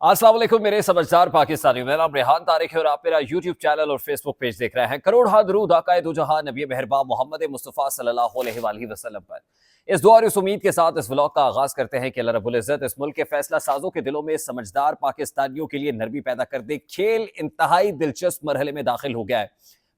अस्सलाम वालेकुम मेरे समझदार पाकिस्तानियों। मेरा नाम रेहान तारिक है और आप मेरा यूट्यूब चैनल और फेसबुक पेज देख रहे हैं। करोड़ हा दरूद आकाए दो जहां नबी मेहरबान मोहम्मद मुस्तफ़ा सल्लल्लाहु अलैहि वसल्लम पर। इस दुआ और इस उम्मीद के साथ इस व्लॉग का आगाज करते हैं कि अल्लाह रब्बुल इज्जत इस मुल्क के फैसला साजों के दिलों में समझदार पाकिस्तानियों के लिए नरमी पैदा कर दे। खेल इंतहाई दिलचस्प मरहले में दाखिल हो गया है।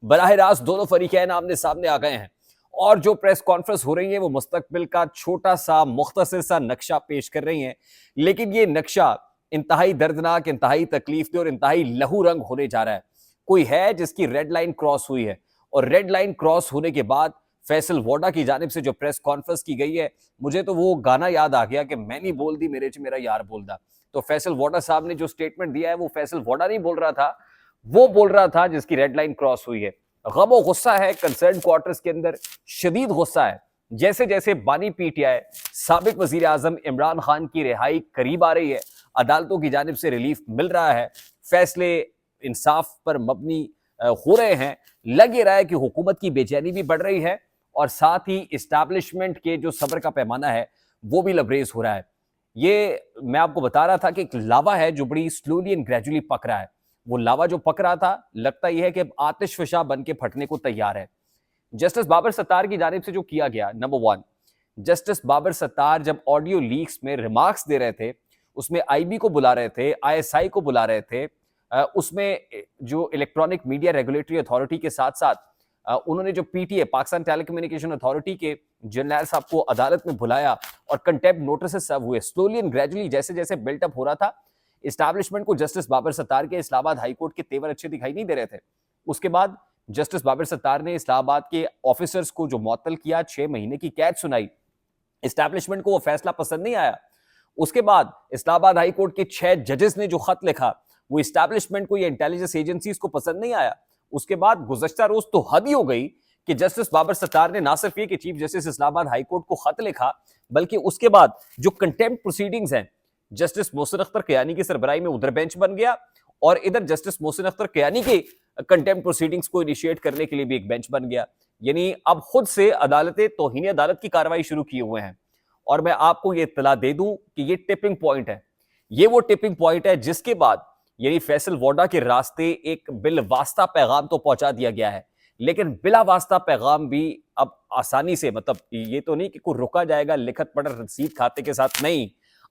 बराह रास्त दोनों फरीकैन आमने सामने आ गए हैं और जो प्रेस कॉन्फ्रेंस हो रही है वो मुस्तकबिल का छोटा सा मुख्तसर सा नक्शा पेश कर रही है, लेकिन ये नक्शा इंतहाई दर्दनाक, इंतहाई तकलीफ और इंतहाई लहू रंग होने जा रहा है। कोई है जिसकी रेड लाइन क्रॉस हुई है और रेड लाइन क्रॉस होने के बाद फैसल वोडा की जानिब से जो प्रेस कॉन्फ्रेंस की गई है, मुझे तो वो गाना याद आ गया कि मैंने बोल दी मेरे च मेरा यार बोलदा। तो फैसल वोडा साहब ने जो स्टेटमेंट दिया है वो फैसल वोडा नहीं बोल रहा था, वो बोल रहा था जिसकी रेड लाइन क्रॉस हुई है। गम और गुस्सा है कंसर्न क्वार्टर्स के अंदर, शदीद गुस्सा है। जैसे जैसे बानी पीटीआई साबिक वजीर आजम इमरान खान की रिहाई करीब आ रही है, अदालतों की जानिब से रिलीफ मिल रहा है, फैसले इंसाफ पर मबनी हो रहे हैं, लग ये रहा है कि हुकूमत की बेचैनी भी बढ़ रही है और साथ ही इस्टेब्लिशमेंट के जो सब्र का पैमाना है वो भी लबरेज हो रहा है। ये मैं आपको बता रहा था कि एक लावा है जो बड़ी स्लोली एंड ग्रेजुअली पक रहा है। वो लावा जो पक रहा था, लगता यह है कि अब आतिशफशा बन के फटने को तैयार है। जस्टिस बाबर सत्तार की जानिब से जो किया गया, number one, justice Babar Sattar जब ऑडियो लीक्स में रिमार्क्स दे रहे थे, उसमें आईबी को बुला रहे थे, आईएसआई को बुला रहे थे, उसमें जो इलेक्ट्रॉनिक मीडिया रेगुलेटरी अथॉरिटी के साथ साथ उन्होंने जो पीटीए पाकिस्तान टेलीकम्युनिकेशन अथॉरिटी के जर्नैल साहब को अदालत में बुलाया और कंटेम्प्ट नोटिस सर्व हुए। स्लोली एंड ग्रेजुअली जैसे जैसे बिल्टअप हो रहा था, इस्टेब्लिशमेंट को जस्टिस बाबर सत्तार के इस्लामाबाद हाईकोर्ट के तेवर अच्छे दिखाई नहीं दे रहे थे। उसके बाद जस्टिस बाबर सत्तार ने इस्लामाबाद के ऑफिसर्स को जो मुअत्तल किया, 6 महीने की कैद सुनाई, इस्टेब्लिशमेंट को वो फैसला पसंद नहीं आया। उसके बाद इस्लामाबाद हाई कोर्ट के 6 जजेस ने जो खत लिखा, वो इस्टेब्लिशमेंट को, ये इंटेलिजेंस एजेंसीज को पसंद नहीं आया। उसके बाद गुज़श्ता रोज तो हद ही हो गई कि जस्टिस बाबर सत्तार ने ना सिर्फ ये कि chief justice Islamabad high court को खत लिखा, बल्कि उसके बाद जो कंटेम्प्ट प्रोसीडिंग्स हैं, जस्टिस मोहसिन अख्तर कियानी की सरबराही में उधर बेंच बन गया और इधर जस्टिस मोहसिन अख्तर कियानी के कंटेम्प्ट प्रोसीडिंग्स को इनिशिएट करने के लिए भी एक बेंच बन गया। यानी अब खुद से अदालतें तौहीन अदालत की कार्रवाई शुरू किए हुए हैं। और मैं आपको ये इत्तला दे दूं कि ये टिपिंग पॉइंट है, ये वो टिपिंग पॉइंट है जिसके बाद यानी फैसल वोडा के रास्ते एक बिल वास्ता पैगाम तो पहुंचा दिया गया है, लेकिन बिला वास्ता पैगाम भी अब आसानी से, मतलब ये तो नहीं कि कोई रुका जाएगा लिखत पढ़त रसीद खाते के साथ, नहीं,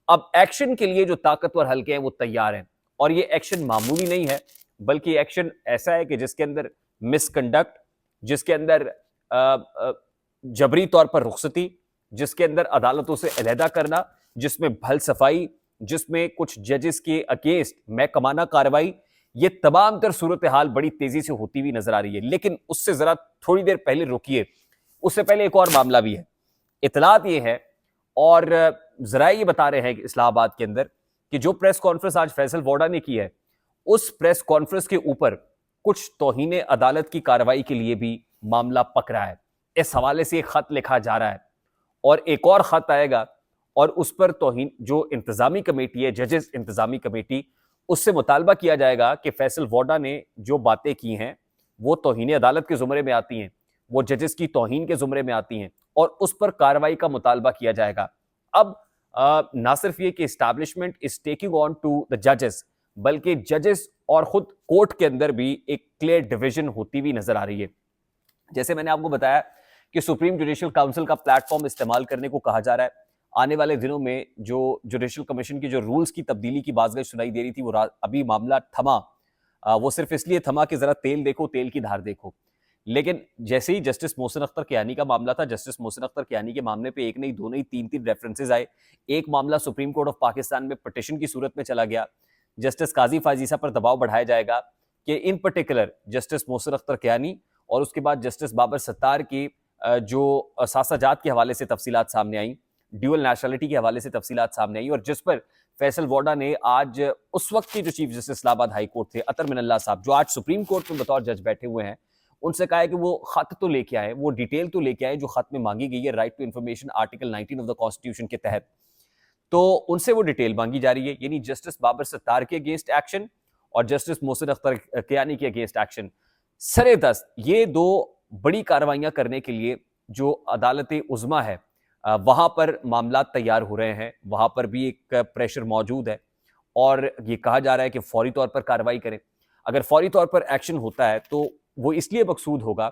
अब एक्शन के लिए जो ताकतवर हल्के हैं वो तैयार हैं। और ये एक्शन मामूली नहीं है, बल्कि एक्शन ऐसा है कि जिसके अंदर मिसकंडक्ट, जिसके अंदर जबरी तौर पर रुखसती, जिसके अंदर अदालतों से अलहदा करना, जिसमें भल सफाई, जिसमें कुछ जजेस के अगेंस्ट महकमाना कार्रवाई, ये तमाम तर सूरत हाल बड़ी तेजी से होती हुई नजर आ रही है। लेकिन उससे जरा थोड़ी देर पहले रुकिए, उससे पहले एक और मामला भी है। इतलात ये है और जरा ये बता रहे हैं कि इस्लामाबाद के अंदर कि जो प्रेस कॉन्फ्रेंस आज फैसल वोडा ने की है, उस प्रेस कॉन्फ्रेंस के ऊपर कुछ तौहीन अदालत की कार्रवाई के लिए भी मामला पक रहा है। इस हवाले से एक खत लिखा जा रहा है और एक और खत आएगा और उस पर तौहीन जो इंतजामी कमेटी है, जजेस इंतजामी कमेटी, उससे मुतालबा किया जाएगा कि फैसल वोडा ने जो बातें की हैं वो तौहीन अदालत के जुमरे में आती हैं, वो जजेस की तौहीन के जुमरे में आती हैं और उस पर कार्रवाई का मुतालबा किया जाएगा। अब ना सिर्फ ये कि establishment is taking on to the जजेस, बल्कि जजेस और खुद कोर्ट के अंदर भी एक क्लियर डिवीजन होती हुई नजर आ रही है। जैसे मैंने आपको बताया कि सुप्रीम जुडिशियल काउंसिल का प्लेटफॉर्म इस्तेमाल करने को कहा जा रहा है। आने वाले दिनों में जो जुडिशियल कमीशन की जो रूल्स की तब्दीली की बाज़ सुनाई दे रही थी, वो अभी मामला थमा, वो सिर्फ इसलिए थमा कि जरा तेल देखो, तेल की धार देखो। लेकिन जैसे ही जस्टिस मोहसिन अख्तर कियानी का मामला था, जस्टिस मोहसिन अख्तर कियानी के मामले पे एक नहीं, दो नहीं, तीन तीन रेफरेंसेज आए। एक मामला सुप्रीम कोर्ट ऑफ पाकिस्तान में पिटीशन की सूरत में चला गया। जस्टिस काजी फाजीसा पर दबाव बढ़ाया जाएगा कि in particular justice Mohsin Akhtar Kiyani और उसके बाद जस्टिस बाबर सत्तार की जो सासाजात के हवाले से तफसीलात सामने आई, ड्यूअल नेशनलिटी के हवाले से तफसीलात सामने आई, और जिस पर फैसल वोडा ने आज उस वक्त के जो chief justice Islamabad high court थे अतर मिनल्ला साहब, जो आज सुप्रीम कोर्ट में बतौर जज बैठे हुए हैं, उनसे कहा है कि वो खत तो लेके आए, वो डिटेल तो लेके आए जो खत में मांगी गई है right to information article 19 of the constitution के तहत। तो उनसे वो डिटेल मांगी जा रही है, यानी जस्टिस बाबर सत्तार के अगेंस्ट एक्शन और जस्टिस मोहसिन अख्तर कियानी के अगेंस्ट एक्शन। सरे दस्त ये दो बड़ी कार्रवाइयां करने के लिए जो अदालत उज़्मा है वहां पर मामला तैयार हो रहे हैं, वहां पर भी एक प्रेशर मौजूद है। और ये कहा जा रहा है कि फौरी तौर पर कार्रवाई करें। अगर फौरी तौर पर एक्शन होता है तो वो इसलिए मकसूद होगा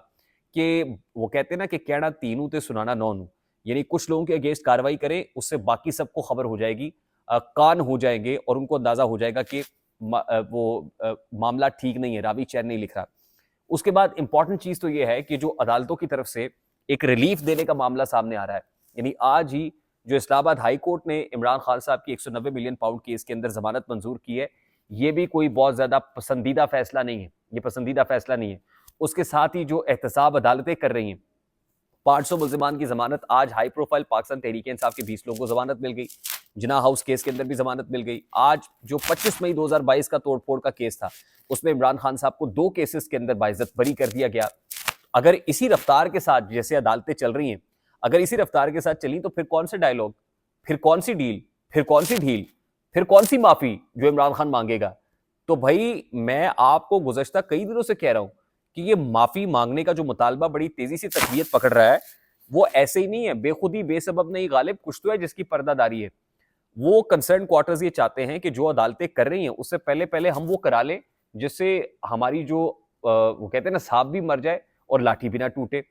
कि वो कहते हैं ना कि कहना तीनों ते सुनाना नौनू, यानी कुछ लोगों के अगेंस्ट कार्रवाई करें, उससे बाकी सबको खबर हो जाएगी, कान हो जाएंगे और उनको अंदाजा हो जाएगा कि मामला ठीक नहीं है, रावी चैन नहीं लिख रहा। उसके बाद इंपॉर्टेंट चीज तो ये है कि जो अदालतों की तरफ से एक रिलीफ देने का मामला सामने आ रहा है, यानी आज ही जो इस्लामाबाद हाई कोर्ट ने इमरान खान साहब की 190 मिलियन पाउंड केस के अंदर जमानत मंजूर की है, ये भी कोई बहुत ज्यादा पसंदीदा फैसला नहीं है, ये पसंदीदा फैसला नहीं है। उसके साथ ही जो एहतसाब अदालतें कर रही हैं, 500 मुल्जिमान की जमानत, आज हाई प्रोफाइल पाकिस्तान तहरीक इंसाफ के 20 लोगों को जमानत मिल गई, जिना हाउस केस के अंदर भी जमानत मिल गई। आज जो 25 मई 2022 का तोड़फोड़ का केस था, उसमें इमरान खान साहब को 2 केसेस के अंदर बाइज्जत बरी कर दिया गया। अगर इसी रफ्तार के साथ जैसे अदालतें चल रही हैं, अगर इसी रफ्तार के साथ चली तो फिर कौन से डायलॉग, फिर कौन सी डील, फिर कौन सी ढील, फिर कौन सी माफी जो इमरान खान मांगेगा। तो भाई मैं आपको गुज़श्ता कई दिनों से कह रहा हूं कि ये माफी मांगने का जो मुतालबा बड़ी तेजी से तकवीयत पकड़ रहा है, वो ऐसे ही नहीं है, बेखुदी बेसबब नहीं, गालिब कुछ तो है जिसकी पर्दादारी है। वो कंसर्न क्वार्टर्स ये चाहते हैं कि जो अदालतें कर रही हैं उससे पहले पहले हम वो करा लें जिससे हमारी जो वो कहते हैं ना, सांप भी मर जाए और लाठी भी ना टूटे।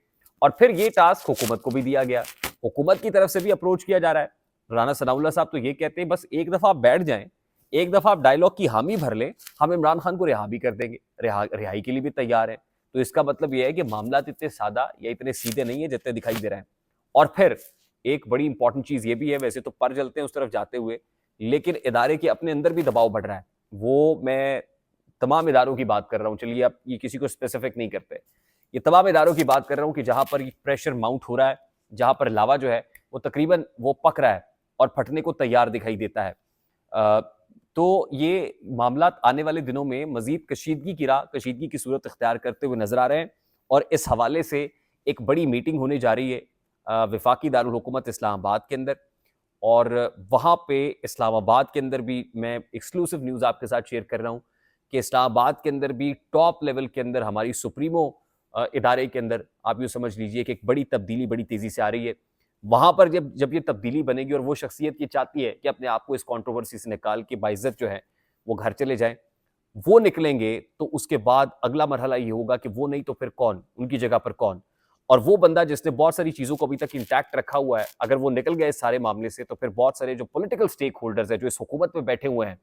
और फिर ये टास्क हुकूमत को भी दिया गया, हुकूमत की तरफ से भी अप्रोच किया जा रहा है। राना सनाउल्लाह साहब तो ये कहते हैं बस एक दफा आप बैठ जाएं, एक दफा आप डायलॉग की हामी भर लें, हम इमरान खान को रिहा भी कर देंगे, रिहाई के लिए भी तैयार है। तो इसका मतलब यह है कि मामला इतने सादा या इतने सीधे नहीं है जितने दिखाई दे रहे हैं। और फिर एक बड़ी इंपॉर्टेंट चीज ये भी है, वैसे तो पर जलते हैं उस तरफ जाते हुए, लेकिन इदारे के अपने अंदर भी दबाव बढ़ रहा है। वो मैं तमाम इदारों की बात कर रहा हूँ, चलिए आप ये किसी को स्पेसिफिक नहीं करते, ये तमाम इदारों की बात कर रहा हूँ कि जहां पर प्रेशर माउंट हो रहा है, जहां पर लावा जो है वो तकरीबन वो पक रहा है और फटने को तैयार दिखाई देता है। तो ये मामला आने वाले दिनों में मजीद कशीदगी की सूरत इख्तियार करते हुए नजर आ रहे हैं। और इस हवाले से एक बड़ी मीटिंग होने जा रही है वफाकी दारुल हुकूमत इस्लामाबाद के अंदर, और वहाँ पे इस्लामाबाद के अंदर भी मैं एक्सक्लूसिव न्यूज़ आपके साथ शेयर कर रहा हूँ कि इस्लामाबाद के अंदर भी टॉप लेवल के अंदर हमारी सुप्रीमो इदारे के अंदर आप यूँ समझ लीजिए कि एक बड़ी तब्दीली बड़ी तेज़ी से आ रही है। वहाँ पर जब ये तब्दीली बनेगी और वो शख्सियत ये चाहती है कि अपने आप को इस कंट्रोवर्सी से निकाल के बाइज्जत जो है वो घर चले जाएं, वो निकलेंगे तो उसके बाद अगला मरहला ये होगा कि वो नहीं तो फिर कौन, उनकी जगह पर कौन। और वो बंदा जिसने बहुत सारी चीज़ों को अभी तक इंटैक्ट रखा हुआ है, अगर वो निकल गए इस सारे मामले से तो फिर बहुत सारे जो पॉलिटिकल स्टेक होल्डर्स हैं जो इस हुकूमत में बैठे हुए हैं,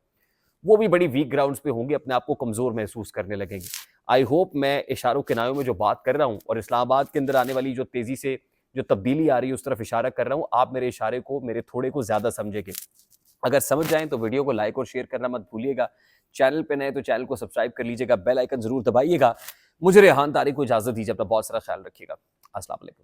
वो भी बड़ी वीक ग्राउंड्स पे होंगे, अपने आप को कमज़ोर महसूस करने लगेंगे। आई होप मैं इशारों किनारों में जो बात कर रहा हूँ और इस्लामाबाद के अंदर आने वाली जो तेज़ी से जो तब्दीली आ रही है उस तरफ इशारा कर रहा हूँ, आप मेरे इशारे को, मेरे थोड़े को ज़्यादा समझेंगे। अगर समझ जाएं तो वीडियो को लाइक और शेयर करना मत भूलिएगा। चैनल पे नए तो चैनल को सब्सक्राइब कर लीजिएगा, बेल आइकन जरूर दबाइएगा। मुझे रेहान तारिक को इजाज़त दीजिए, अपना बहुत सारा ख्याल रखिएगा। अस्सलाम वालेकुम।